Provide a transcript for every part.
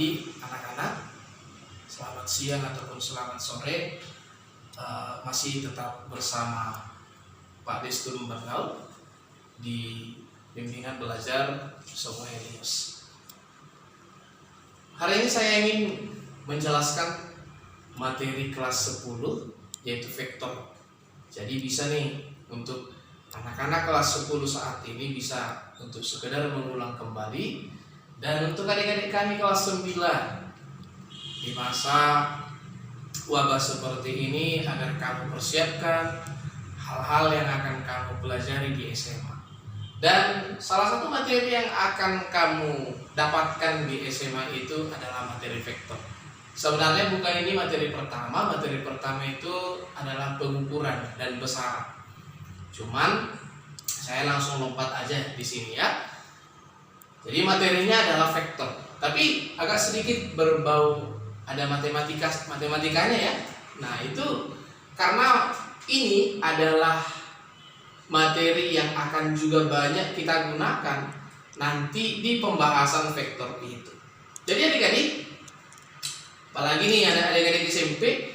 pagi anak-anak, selamat siang ataupun selamat sore. Masih tetap bersama Pak Destur Bangau di bimbingan belajar Sopo Helios. Hari ini saya ingin menjelaskan materi kelas 10 yaitu vektor. Jadi bisa nih untuk anak-anak kelas 10 saat ini bisa untuk sekedar mengulang kembali, dan untuk adik-adik kami kelas 9 di masa wabah seperti ini agar kamu persiapkan hal-hal yang akan kamu pelajari di SMA. Dan salah satu materi yang akan kamu dapatkan di SMA itu adalah materi vektor. Sebenarnya bukan ini materi pertama itu adalah pengukuran dan besaran. Cuman saya langsung lompat aja di sini ya. Jadi materinya adalah vektor, tapi agak sedikit berbau ada matematikanya ya. Nah, itu karena ini adalah materi yang akan juga banyak kita gunakan nanti di pembahasan vektor itu. Jadi adik-adik, apalagi nih ada adik-adik SMP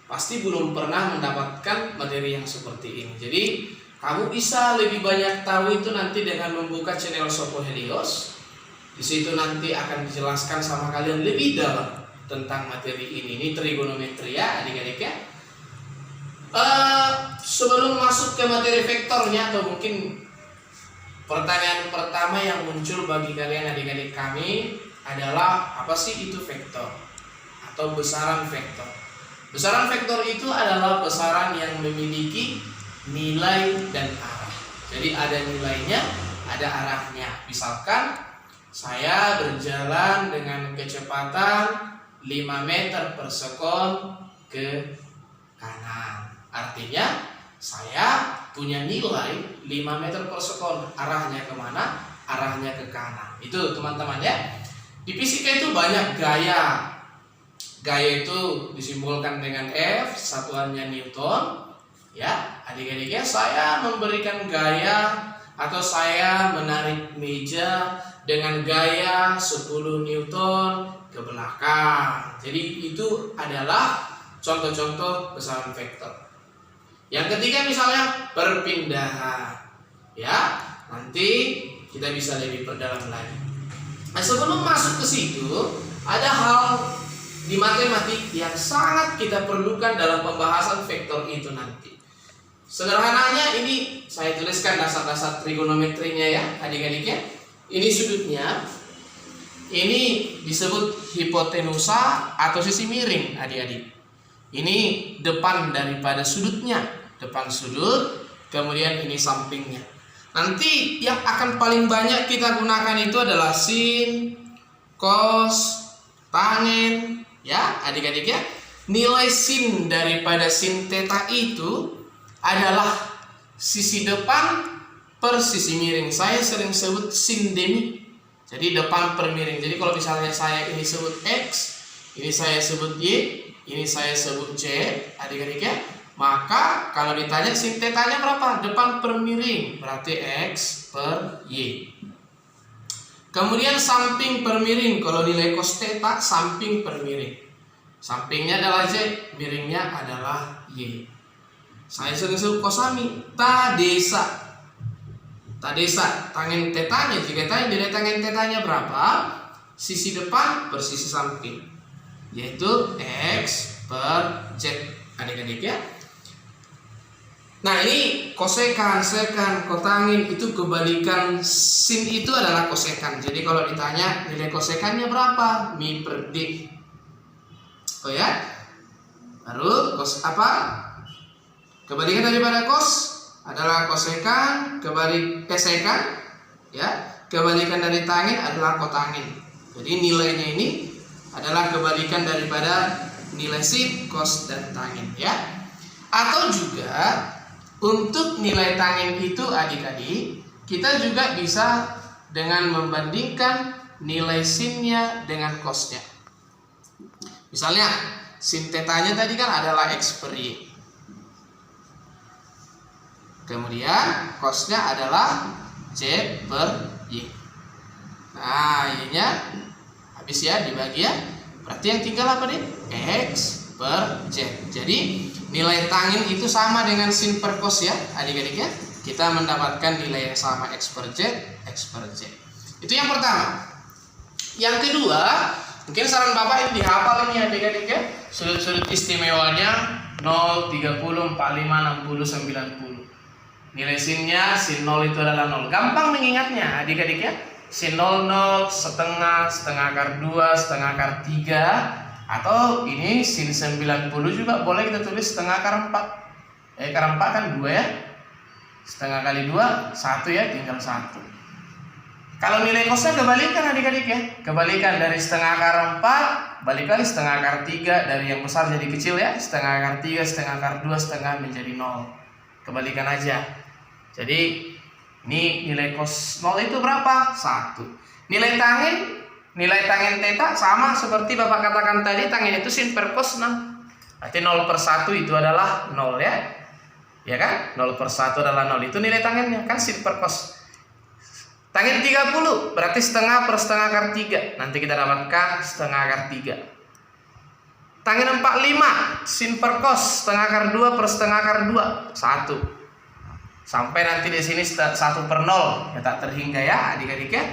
pasti belum pernah mendapatkan materi yang seperti ini. Jadi kamu bisa lebih banyak tahu itu nanti dengan membuka channel Sopo Helios. Di situ nanti akan dijelaskan sama kalian lebih dalam tentang materi ini. Ini trigonometri ya adik-adik ya. Sebelum masuk ke materi vektornya, atau mungkin pertanyaan pertama yang muncul bagi kalian adik-adik kami adalah apa sih itu vektor atau besaran vektor? Besaran vektor itu adalah besaran yang memiliki nilai dan arah. Jadi ada nilainya, ada arahnya. Misalkan saya berjalan dengan kecepatan 5 meter per sekon ke kanan. Artinya saya punya nilai 5 meter per sekon. Arahnya kemana? Arahnya ke kanan. Itu teman-teman ya. Di fisika itu banyak gaya. Gaya itu disimbolkan dengan F, satuannya Newton. Ya, adik-adik ya, saya memberikan gaya atau saya menarik meja dengan gaya 10 Newton ke belakang. Jadi itu adalah contoh-contoh besaran vektor. Yang ketiga misalnya perpindahan. Ya, nanti kita bisa lebih perdalam lagi. Nah, sebelum masuk ke situ, ada hal di matematik yang sangat kita perlukan dalam pembahasan vektor itu nanti. Sederhananya ini saya tuliskan dasar-dasar trigonometrinya ya adik-adik ya. Ini sudutnya, ini disebut hipotenusa atau sisi miring adik-adik. Ini depan daripada sudutnya, depan sudut, kemudian ini sampingnya. Nanti yang akan paling banyak kita gunakan itu adalah sin, cos, tangen ya adik-adik ya. Nilai sin daripada sin theta itu adalah sisi depan per sisi miring. Saya sering sebut sin demi. Jadi depan per miring. Jadi kalau misalnya saya ini sebut X, ini saya sebut Y, ini saya sebut Z, adik-adik ya. Maka kalau ditanya sin tetanya berapa? Depan per miring, berarti X per Y. Kemudian samping per miring. Kalau nilai cos theta samping per miring. Sampingnya adalah Z, miringnya adalah Y. Saya sering sebut kosami, tadesa. Tadesa, tangen tetanya, jika tanya nilai tangen tetanya berapa? Sisi depan per sisi samping, yaitu X per Z, adik-adik ya. Nah ini kosekan, sekan, kotangin itu kebalikan sin itu adalah kosekan. Jadi kalau ditanya nilai kosekannya berapa? Mi per D. Oh ya. Baru kos apa? Kebalikan daripada cos adalah kosekan, sekan, ya. Kebalikan dari tangin adalah kotangin. Jadi nilainya ini adalah kebalikan daripada nilai sin, cos dan tangin, ya. Atau juga untuk nilai tangin itu adik-adik, kita juga bisa dengan membandingkan nilai sinnya dengan cosnya. Misalnya sin tetanya tadi kan adalah X per Y. Kemudian cosnya adalah Z per Y. Nah, Y-nya Habis ya dibagi ya. Berarti yang tinggal apa nih? X per Z. Jadi nilai tangin itu sama dengan sin per cos ya adik-adik ya. Kita mendapatkan nilai yang sama X per Z, X per Z. Itu yang pertama. Yang kedua, mungkin saran Bapak ini dihafal ini adik-adik ya. Sudut-sudut istimewanya 0, 30, 45, 60, 90. Nilai sinnya, sin 0 itu adalah 0. Gampang mengingatnya adik-adik ya. Sin 0, 0, setengah, setengah akar 2, setengah akar 3. Atau ini sin 90 juga boleh kita tulis setengah akar 4. Akar 4 kan 2 ya. Setengah kali 2, 1 ya, tinggal 1. Kalau nilai cosnya kebalikan adik-adik ya. Kebalikan dari setengah akar 4, balik kali setengah akar 3. Dari yang besar jadi kecil ya. Setengah akar 3, setengah akar 2, setengah menjadi 0. Kebalikan aja. Jadi ini nilai cos 0 itu berapa? 1. Nilai tangin theta sama seperti Bapak katakan tadi, tangin itu sin per cos 6. Berarti 0 per 1 itu adalah 0 ya. Ya kan? 0 per 1 adalah 0. Itu nilai tanginnya kan sin per cos. Tangin 30 berarti setengah per setengah akar 3. Nanti kita dapatkan setengah akar 3. Tangin 45 sin per cos setengah akar 2 per setengah akar 2. 1. Sampai nanti di sini 1 per 0. Ya tak terhingga ya adik-adik ya.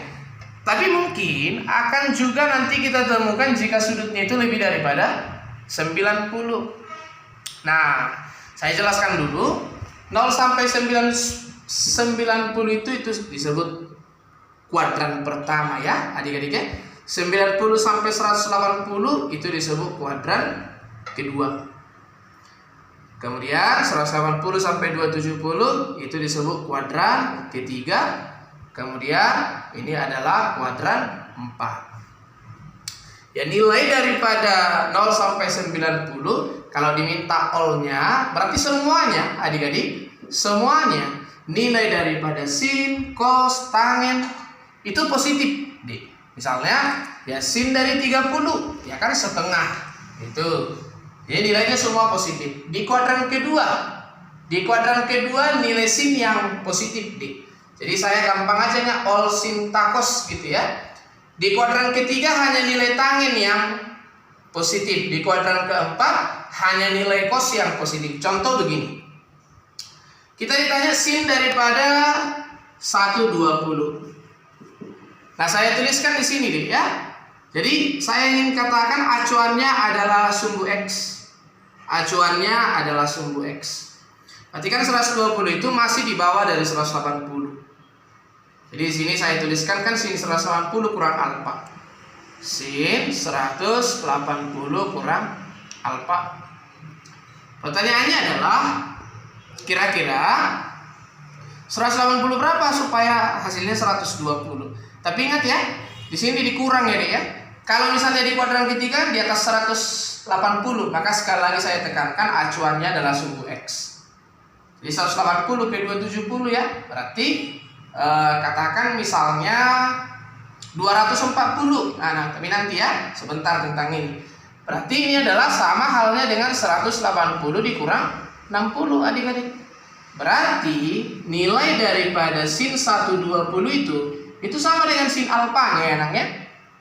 Tapi mungkin akan juga nanti kita temukan jika sudutnya itu lebih daripada 90. Nah, saya jelaskan dulu. 0 sampai 90 itu disebut kuadran pertama ya adik-adik ya. 90 sampai 180 itu disebut kuadran kedua. Kemudian 180 sampai 270 itu disebut kuadran ketiga. Kemudian ini adalah kuadran 4. Ya, nilai daripada 0 sampai 90 kalau diminta all-nya berarti semuanya adik-adik, semuanya nilai daripada sin, cos, tangin itu positif. Misalnya ya sin dari 30 ya kan setengah. Itu. Jadi nilainya semua positif. Di kuadran kedua nilai sin yang positif Jadi saya gampang aja all sin takos gitu ya. Di kuadran ketiga hanya nilai tangin yang positif. Di kuadran keempat hanya nilai cos yang positif. Contoh begini. Kita ditanya sin daripada 120. Nah, saya tuliskan di sini deh ya. Jadi saya ingin katakan acuannya adalah sumbu X. Acuannya adalah sumbu X. Berarti kan 120 itu masih di bawah dari 180. Jadi di sini saya tuliskan kan sin 180 kurang alfa. Sin 180 kurang alfa. Pertanyaannya adalah kira-kira 180 berapa supaya hasilnya 120. Tapi ingat ya, di sini dikurang ya, Dek ya. Kalau misalnya di kuadran ketiga di atas 180, maka sekali lagi saya tekankan acuannya adalah sumbu X. Jadi 180 ke 270 ya. Berarti katakan misalnya 240. Nah, tapi nanti ya, sebentar tentang ini. Berarti ini adalah sama halnya dengan 180 dikurang 60 adik-adik. Berarti nilai daripada sin 120 itu sama dengan sin alfanya ya anaknya.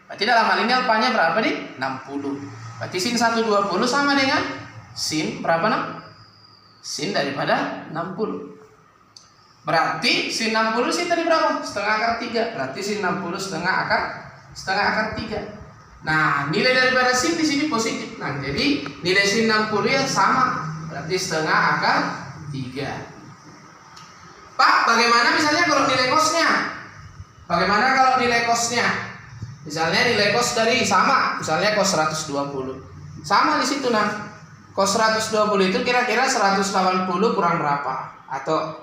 Berarti dalam hal ini alfanya berapa nih? 60. Berarti sin 120 sama dengan sin berapa nak? Sin daripada 60. Berarti sin 60 sin tadi berapa? Setengah akar 3. Berarti sin 60 setengah akar 3. Nah, nilai daripada sin di sini positif. Nah, jadi nilai sin 60 ya sama. Berarti setengah akar 3. Pak, bagaimana misalnya kalau nilai cosnya? Bagaimana kalau nilai cosnya? Misalnya nilai cos dari sama, misalnya cos 120. Sama di situ nah. Cos 120 itu kira-kira 180 kurang berapa? Atau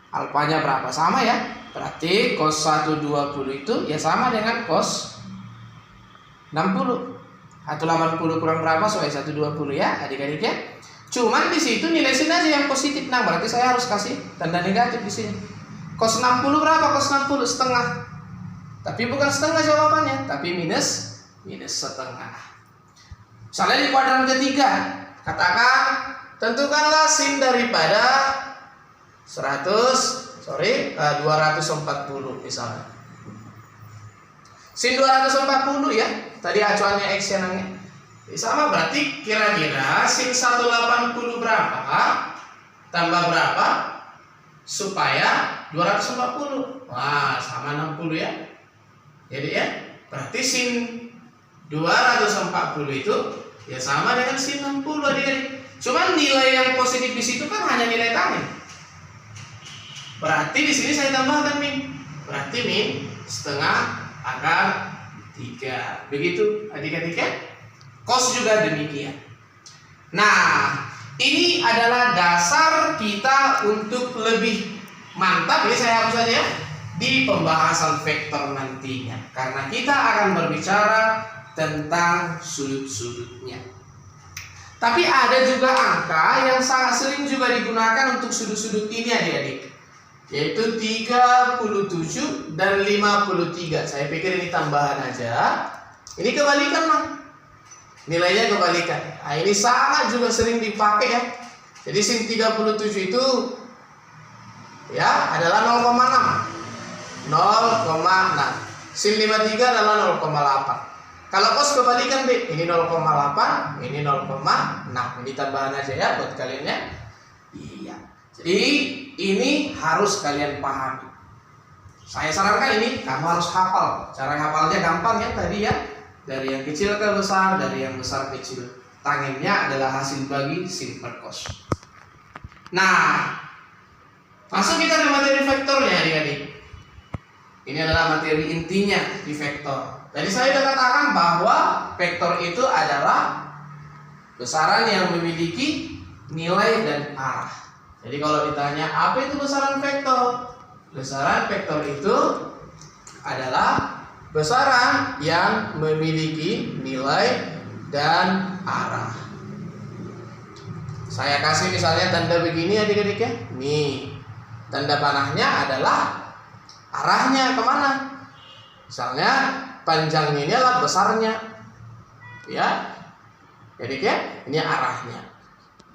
alfanya berapa? Sama ya. Berarti cos 120 itu ya sama dengan cos 60. 180 kurang berapa? Soal 120 ya, adik-adik ya. Cuman di situ nilai sin aja yang positif. Nah, berarti saya harus kasih tanda negatif di sini. Cos 60 berapa? Cos 60 setengah. Tapi bukan setengah jawabannya, tapi minus setengah. Misalnya di kuadran ketiga, katakan tentukanlah sin daripada 240 misalnya. Sin 240 ya. Tadi acuannya X yang sama, berarti kira-kira sin 180 berapa tambah berapa supaya 240. Wah, sama 60 ya. Jadi ya, berarti sin 240 itu ya sama dengan sin 60 adik-adik. Cuman nilai yang positif di situ kan hanya nilai tangen. Berarti di sini saya tambahkan min. Berarti min setengah akar 3. Begitu adik-adik ya. Cos juga demikian. Nah, ini adalah dasar kita untuk lebih mantap ya, saya hapus saja ya, di pembahasan vektor nantinya. Karena kita akan berbicara tentang sudut-sudutnya. Tapi ada juga angka yang sangat sering juga digunakan untuk sudut-sudut ini adik-adik, yaitu 37 dan 53. Saya pikir ini tambahan aja. Ini kebalikan lah. Nilainya kebalikan. Nah, ini sangat juga sering dipakai ya. Jadi sin 37 itu ya adalah 0,6. 0,6. Sin 53 adalah 0,8. Kalau cos kebalikan B, ini 0,8, ini 0,6. Ini tambahan aja ya buat kalian ya. Iya. Jadi ini harus kalian pahami. Saya sarankan ini kamu harus hafal. Cara hafalnya gampang ya tadi ya. Dari yang kecil ke besar, dari yang besar ke kecil. Tangennya adalah hasil bagi sin per cos. Nah, masuk kita ke materi vektornya adik-adik. Ini adalah materi intinya di vektor. Jadi saya sudah katakan bahwa vektor itu adalah besaran yang memiliki nilai dan arah. Jadi kalau ditanya apa itu besaran vektor? Besaran vektor itu adalah besaran yang memiliki nilai dan arah. Saya kasih misalnya tanda begini adik-adik ya. Nih, tanda panahnya adalah arahnya kemana. Misalnya panjangnya ini adalah besarnya, ya. Jadi ya, ini arahnya.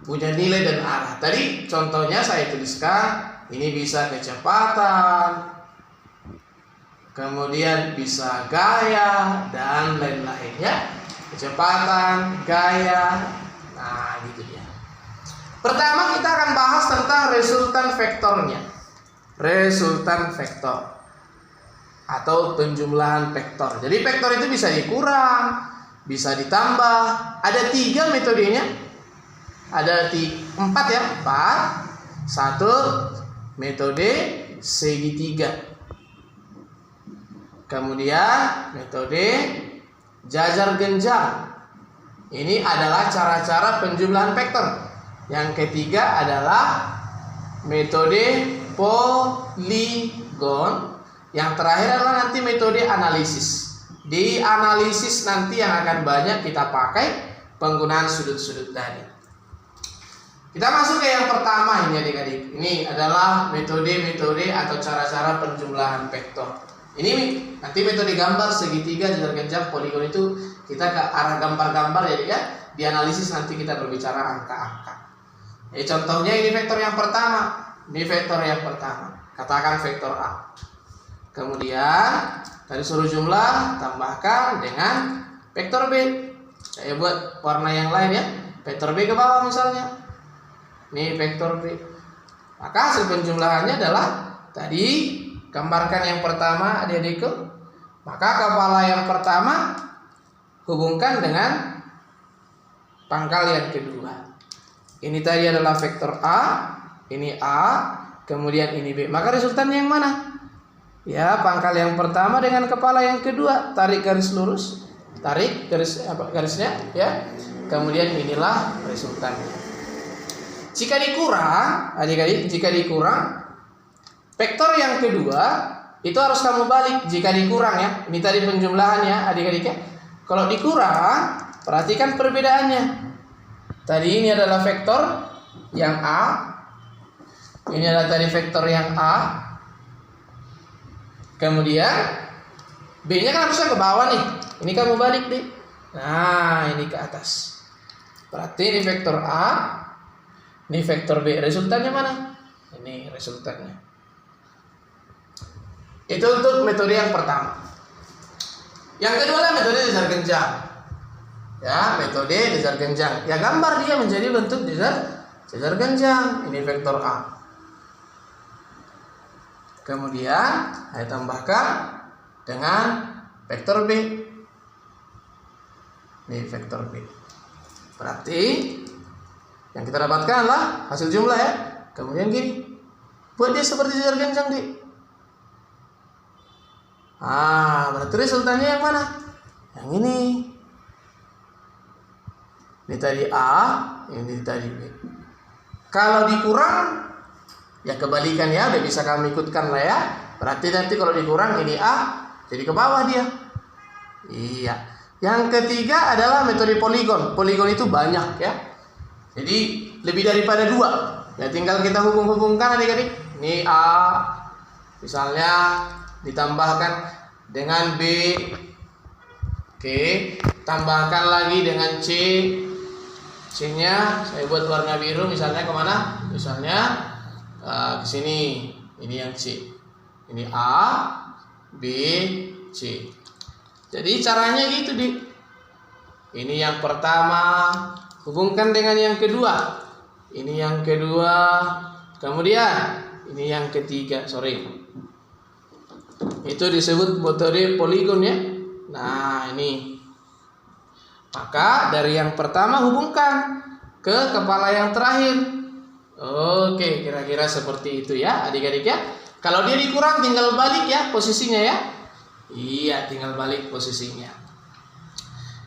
Punya nilai dan arah. Tadi contohnya saya tuliskan, ini bisa kecepatan, kemudian bisa gaya dan lain-lainnya. Kecepatan, gaya. Nah, gitu ya. Pertama kita akan bahas tentang resultan vektornya. Resultan vektor atau penjumlahan vektor. Jadi vektor itu bisa dikurang, bisa ditambah. Ada 3 metodenya. Ada 4 ya, 4. 1 metode segitiga. Kemudian metode jajar genjang. Ini adalah cara-cara penjumlahan vektor. Yang ketiga adalah metode poligon. Yang terakhir adalah nanti metode analisis. Di analisis nanti yang akan banyak kita pakai penggunaan sudut-sudut tadi. Kita masuk ke yang pertama ini adik-adik. Ini adalah metode-metode atau cara-cara penjumlahan vektor. Ini nanti metode gambar, segitiga, jajar genjang, poligon itu kita ke arah gambar-gambar ya, ya. Di analisis nanti kita berbicara angka-angka. Contohnya ini vektor yang pertama. Ini vektor yang pertama. Katakan vektor A. Kemudian dari suruh jumlah tambahkan dengan vektor B. Saya buat warna yang lain ya. Vektor B ke bawah misalnya. Ini vektor B. Maka hasil penjumlahannya adalah tadi gambarkan yang pertama adik-adikku. Maka kepala yang pertama hubungkan dengan pangkal yang kedua. Ini tadi adalah vektor A, ini A, kemudian ini B. Maka resultannya yang mana? Ya, pangkal yang pertama dengan kepala yang kedua. Tarik garis lurus, tarik garisnya, ya. Kemudian inilah resultannya. Jika dikurang, adik-adik, jika dikurang, vektor yang kedua itu harus kamu balik. Jika dikurang ya, ini tadi penjumlahannya, adik-adik ya. Kalau dikurang, perhatikan perbedaannya. Tadi ini adalah vektor yang A. Ini adalah tadi vektor yang A. Kemudian B-nya kan harusnya ke bawah nih. Ini kamu balik nih. Nah, ini ke atas. Berarti ini vektor A. Ini vektor B. Resultannya mana? Ini resultannya. Itu untuk metode yang pertama. Yang kedua adalah metode dasar genjang. Ya, metode dasar genjang. Ya, gambar dia menjadi bentuk dasar genjang. Ini vektor A. Kemudian saya tambahkan dengan vektor B. Ini vektor B. Berarti yang kita dapatkan adalah hasil jumlah ya. Kemudian gini. Buat dia seperti dasar genjang, Dik. Berarti resultannya yang mana? Yang ini. Ini tadi A, ini tadi B. Kalau dikurang, ya kebalikan ya, udah bisa kami ikutkan lah ya. Berarti nanti kalau dikurang ini A, jadi ke bawah dia. Iya. Yang ketiga adalah metode poligon. Poligon itu banyak ya. Jadi lebih daripada 2. Ya tinggal kita hubung-hubungkan adik-adik. Ini A, misalnya ditambahkan dengan B. Oke, tambahkan lagi dengan C. C-nya saya buat warna biru, misalnya kemana? Misalnya ke sini. Ini yang C. Ini A, B, C. Jadi caranya gitu, Dik. Ini yang pertama, hubungkan dengan yang kedua. Ini yang kedua. Kemudian ini yang ketiga, Itu disebut metode poligon ya. Nah, ini. Maka dari yang pertama hubungkan ke kepala yang terakhir. Oke, kira-kira seperti itu ya, adik-adik ya. Kalau dia dikurang tinggal balik ya posisinya ya. Iya, tinggal balik posisinya.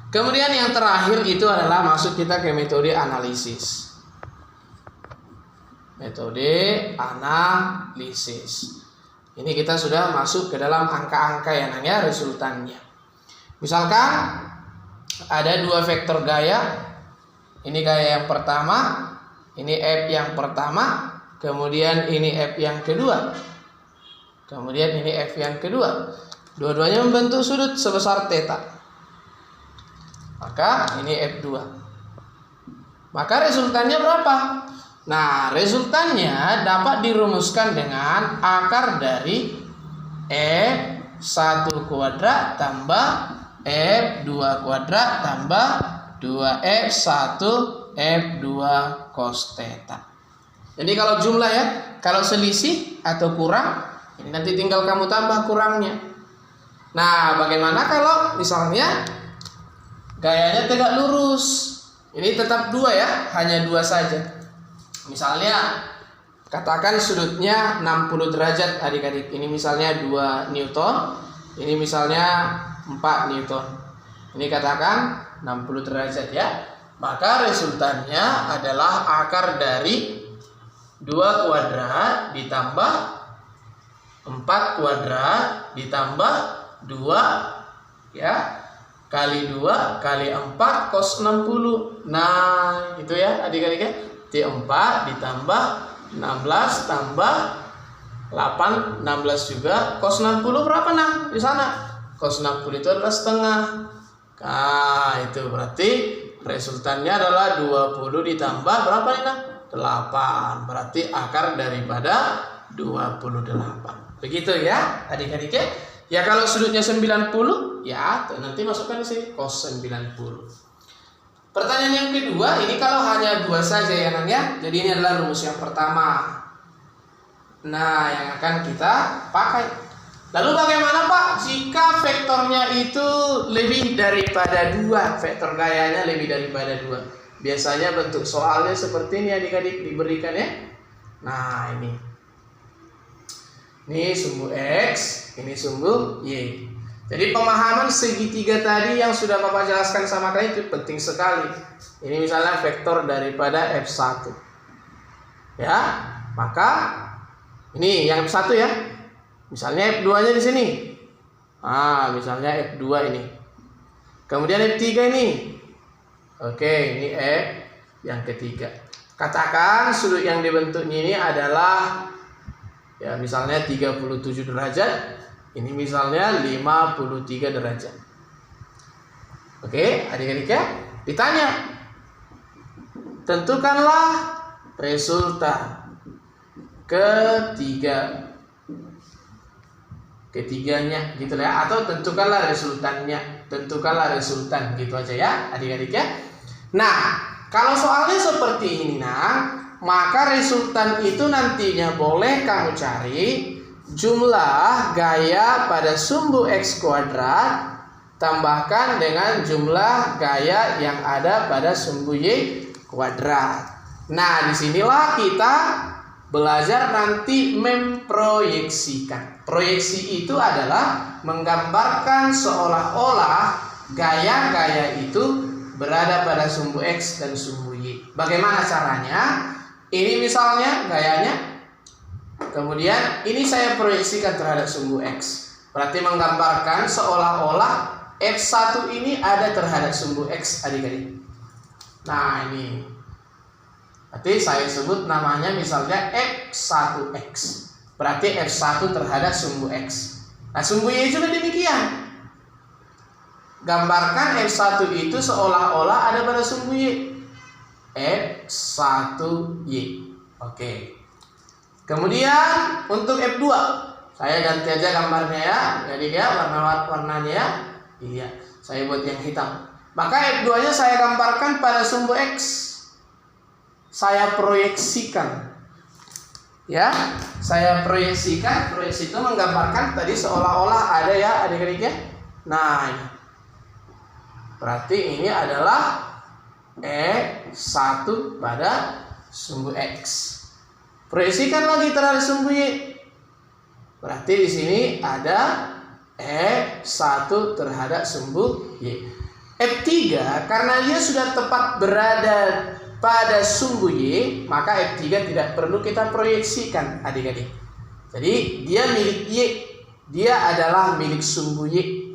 Kemudian yang terakhir itu adalah masuk kita ke metode analisis. Metode analisis. Ini kita sudah masuk ke dalam angka-angka ya, Nang ya, resultannya. Misalkan ada 2 vektor gaya. Ini gaya yang pertama, ini F yang pertama, kemudian ini F yang kedua. Kemudian ini F yang kedua. Dua-duanya membentuk sudut sebesar theta. Maka ini F2. Maka resultannya berapa? Nah, resultannya dapat dirumuskan dengan akar dari F1 kuadrat tambah F2 kuadrat tambah 2F1 F2 cos theta. Jadi kalau jumlah ya, kalau selisih atau kurang, ini nanti tinggal kamu tambah kurangnya. Nah, bagaimana kalau misalnya gayanya tegak lurus? Ini tetap 2 ya, hanya 2 saja. Misalnya katakan sudutnya 60 derajat adik-adik. Ini misalnya 2 Newton, ini misalnya 4 Newton. Ini katakan 60 derajat ya. Maka resultannya adalah akar dari 2 kuadrat ditambah 4 kuadrat ditambah 2 ya, kali 2 kali 4 cos 60. Nah, itu ya adik-adik ya. T4 ditambah 16 tambah 8, 16 juga. Cos 60 berapa Nang? Di sana. Cos 60 itu adalah setengah. Nah, itu berarti resultannya adalah 20 ditambah berapa nih Nang? 8. Berarti akar daripada 28. Begitu ya adik-adik ya. Ya kalau sudutnya 90 ya nanti masukkan di sini cos 90. Pertanyaan yang kedua, ini kalau hanya 2 saja ya Nang ya. Jadi ini adalah rumus yang pertama. Nah, yang akan kita pakai. Lalu bagaimana Pak jika vektornya itu lebih daripada 2? Vektor gayanya lebih daripada 2. Biasanya bentuk soalnya seperti ini adik-adik diberikan ya. Nah, ini. Ini sumbu X, ini sumbu Y. Jadi pemahaman segitiga tadi yang sudah Bapak jelaskan sama kalian itu penting sekali. Ini misalnya vektor daripada F1. Ya, maka ini yang F1 ya. Misalnya F2-nya di sini. Misalnya F2 ini. Kemudian F3 ini. Oke, ini F yang ketiga. Katakan sudut yang dibentuknya ini adalah ya misalnya 37 derajat. Ini misalnya 53 derajat. Oke, adik-adik ya. Ditanya. Tentukanlah resultan ketiga. ketiganya gitu ya, atau tentukanlah resultan gitu aja ya adik-adik ya. Nah, kalau soalnya seperti ini maka resultan itu nantinya boleh kamu cari jumlah gaya pada sumbu X kuadrat tambahkan dengan jumlah gaya yang ada pada sumbu Y kuadrat. Nah, disinilah kita belajar nanti memproyeksikan. Proyeksi itu adalah menggambarkan seolah-olah gaya-gaya itu berada pada sumbu X dan sumbu Y. Bagaimana caranya? Ini misalnya gayanya, kemudian ini saya proyeksikan terhadap sumbu X. Berarti menggambarkan seolah-olah F1 ini ada terhadap sumbu X adik-adik. Nah ini, berarti saya sebut namanya misalnya F1X. Berarti F1 terhadap sumbu X. Nah sumbu Y juga demikian. Gambarkan F1 itu seolah-olah ada pada sumbu Y. F1Y. Oke. Kemudian untuk F2 saya ganti aja gambarnya ya. Jadi ya warnanya ya. Iya, saya buat yang hitam. Maka F2 nya saya gambarkan pada sumbu X. Saya proyeksikan. Ya, saya proyeksikan. Proyeksi itu menggambarkan tadi seolah-olah ada ya adik-adik ya. Nah, ini. Berarti ini adalah E1 pada sumbu X. Proyeksikan lagi terhadap sumbu Y. Berarti di sini ada F1 terhadap sumbu Y. F3 karena dia sudah tepat berada pada sumbu Y, maka F3 tidak perlu kita proyeksikan adik-adik. Jadi dia milik Y. Dia adalah milik sumbu Y.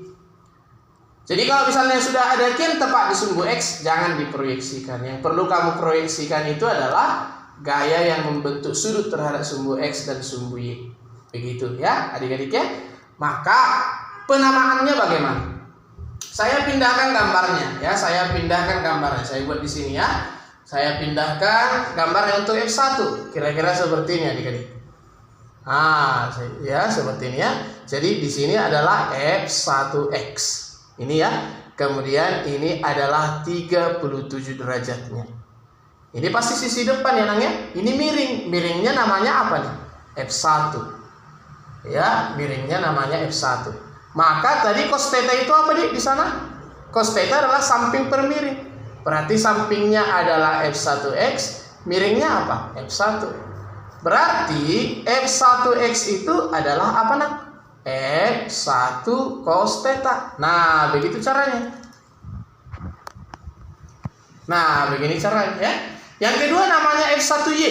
Jadi kalau misalnya sudah ada yang tepat di sumbu X, jangan diproyeksikan. Yang perlu kamu proyeksikan itu adalah gaya yang membentuk sudut terhadap sumbu X dan sumbu Y. Begitu ya adik-adik ya. Maka penamaannya bagaimana? Saya pindahkan gambarnya ya. Saya buat di sini ya. Saya pindahkan gambarnya untuk F1. Kira-kira seperti ini adik-adik. Nah, ya seperti ini ya. Jadi di sini adalah F1X. Ini ya. Kemudian ini adalah 37 derajatnya. Ini pasti sisi depan ya Nang ya. Ini miring. Miringnya namanya apa nih? F1. Ya, miringnya namanya F1. Maka tadi cos theta itu apa di sana? Cos theta adalah samping per miring. Berarti sampingnya adalah F1X, miringnya apa? F1. Berarti F1X itu adalah apa Nang? F1 cos theta. Nah, begitu caranya. Nah, begini caranya ya. Yang kedua namanya F1Y.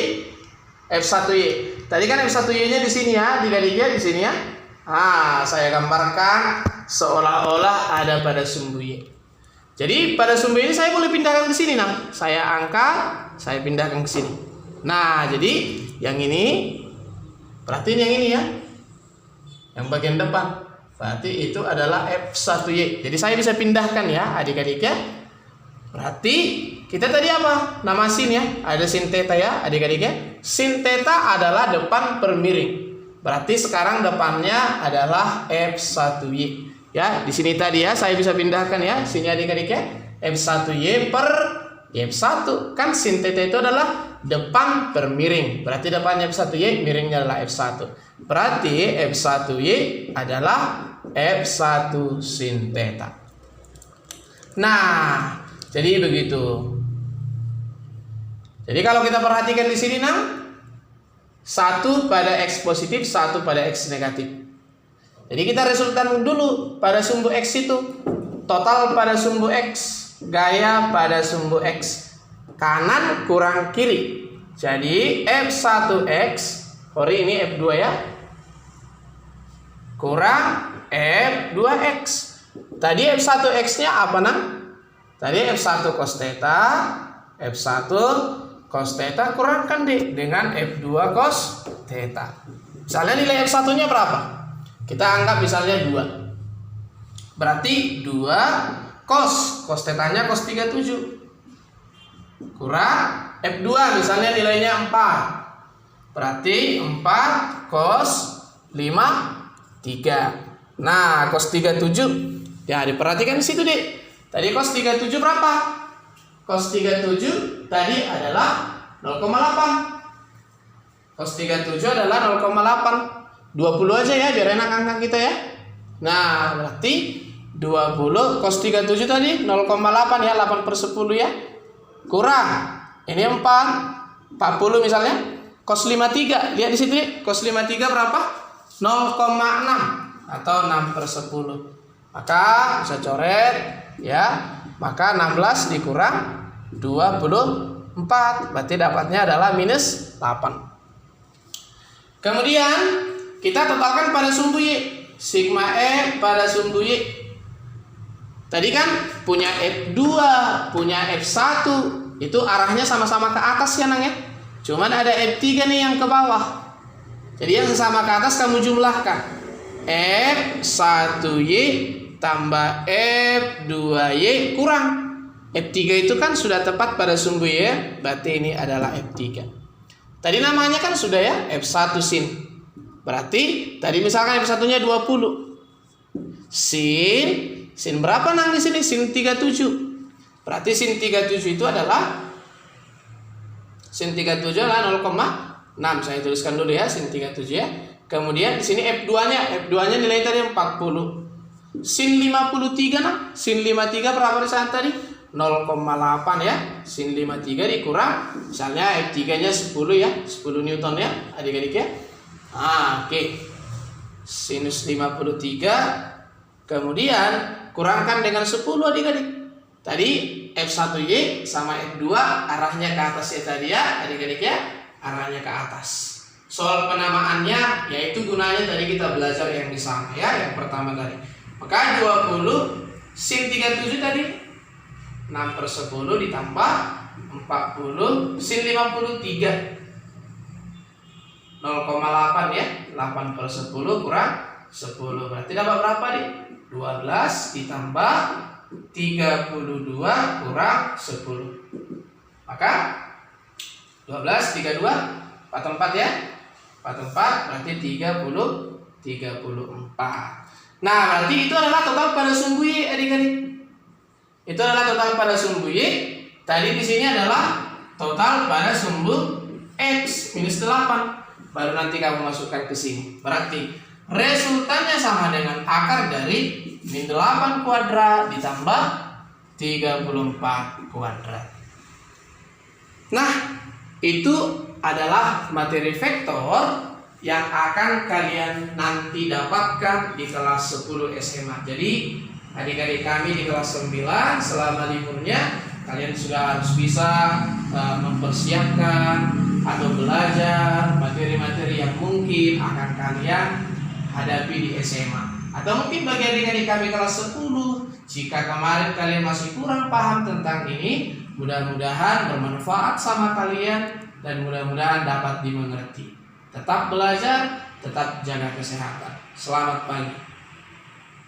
F1Y. Tadi kan F1Y-nya di sini ya, tiga-tiga di sini ya. Nah, saya gambarkan seolah-olah ada pada sumbu Y. Jadi pada sumbu ini saya boleh pindahkan ke sini, Nang. Saya angkat, saya pindahkan ke sini. Nah, jadi yang ini, perhatiin yang ini ya. Yang bagian depan. Berarti itu adalah F1Y. Jadi saya bisa pindahkan ya, adik-adik ya. Berarti kita tadi apa? Nama sin ya. Ada sin theta ya, adik-adik ya. Sin theta adalah depan per miring. Berarti sekarang depannya adalah F1Y. Ya, di sini tadi ya saya bisa pindahkan ya. Sini adik-adik ya. F1Y per F1. Kan sin theta itu adalah depan per miring. Berarti depannya F1Y, miringnya adalah F1. Berarti F1Y adalah F1 sin theta. Nah, jadi begitu. Jadi kalau kita perhatikan di sini Nang, 1 pada X positif, 1 pada X negatif. Jadi kita resultan dulu pada sumbu X itu. Total pada sumbu X, gaya pada sumbu X. Kanan kurang kiri. Jadi F1X, sorry ini F2 ya. Kurang F2X. Tadi F1X-nya apa Nang? Tadi F1 cos theta, F1 cos theta kurangkan D dengan F2 cos theta. Misalnya nilai F1-nya berapa? Kita anggap misalnya 2. Berarti 2 cos theta-nya cos 37. Kurang F2 misalnya nilainya 4. Berarti 4 cos 5 3. Nah, cos 37. Ya, diperhatikan di situ, Dek. Tadi cos 37 berapa? Cos 37 tadi adalah 0,8. Cos 37 adalah 0,8. 20 aja ya, biar enak angka kita ya. Nah, berarti 20 cos 37 tadi 0,8 ya, 8/10 ya. Kurang. Ini 4. 40 misalnya. Cos 53. Lihat di situ, cos 53 berapa? 0,6 atau 6/10. Maka bisa coret ya. Maka 16 dikurang 24. Berarti dapatnya adalah minus 8. Kemudian kita totalkan pada sumbu Y. Sigma F pada sumbu Y. Tadi kan punya F2, punya F1. Itu arahnya sama-sama ke atas ya, Nang ya. Cuman ada F3 nih yang ke bawah. Jadi yang sesama ke atas kamu jumlahkan. F1Y tambah F2Y kurang. F3 itu kan sudah tepat pada sumbu Y ya. Berarti ini adalah F3. Tadi namanya kan sudah ya, F1 sin. Berarti tadi misalkan F1-nya 20. Sin berapa, Nang di sini? Sin 37. Berarti sin 37 itu adalah 0,6. Saya tuliskan dulu ya, sin 37 ya. Kemudian di sini F2-nya nilai tadi 40. Sin 53, Nang. Sin 53 berapa di sana tadi? 0,8 ya. Sin 53 dikurang misalnya F3-nya 10 ya, 10 Newton ya, adik-adik ya. Oke. Sinus 53 kemudian kurangkan dengan 10 adik-adik. Tadi F1Y sama F2 arahnya ke atas ya tadi ya, adik-adik ya. Arahnya ke atas. Soal penamaannya yaitu gunanya tadi kita belajar yang di sana ya, yang pertama tadi. Maka 20 sin 37 tadi 6/10 ditambah 40 sin 53 0,8 ya, 8/10 kurang 10. Berarti dapat berapa nih? 12 ditambah 32 kurang 10. Maka 12 32 44 ya. 44 berarti 34. Nah, berarti itu adalah total pada sumbu Y, adik-adik. Itu adalah total pada sumbu Y. Tadi di sini adalah total pada sumbu X minus 8. Baru nanti kamu masukkan ke sini. Berarti resultannya sama dengan akar dari min 8 kuadrat ditambah 34 kuadrat. Nah, itu adalah materi vektor yang akan kalian nanti dapatkan di kelas 10 SMA. Jadi adik-adik kami di kelas 9 selama liburnya kalian sudah harus bisa mempersiapkan atau belajar materi-materi yang mungkin akan kalian hadapi di SMA. Atau mungkin bagi adik-adik kami kelas 10, jika kemarin kalian masih kurang paham tentang ini, mudah-mudahan bermanfaat sama kalian dan mudah-mudahan dapat dimengerti. Tetap belajar, tetap jaga kesehatan. Selamat pagi.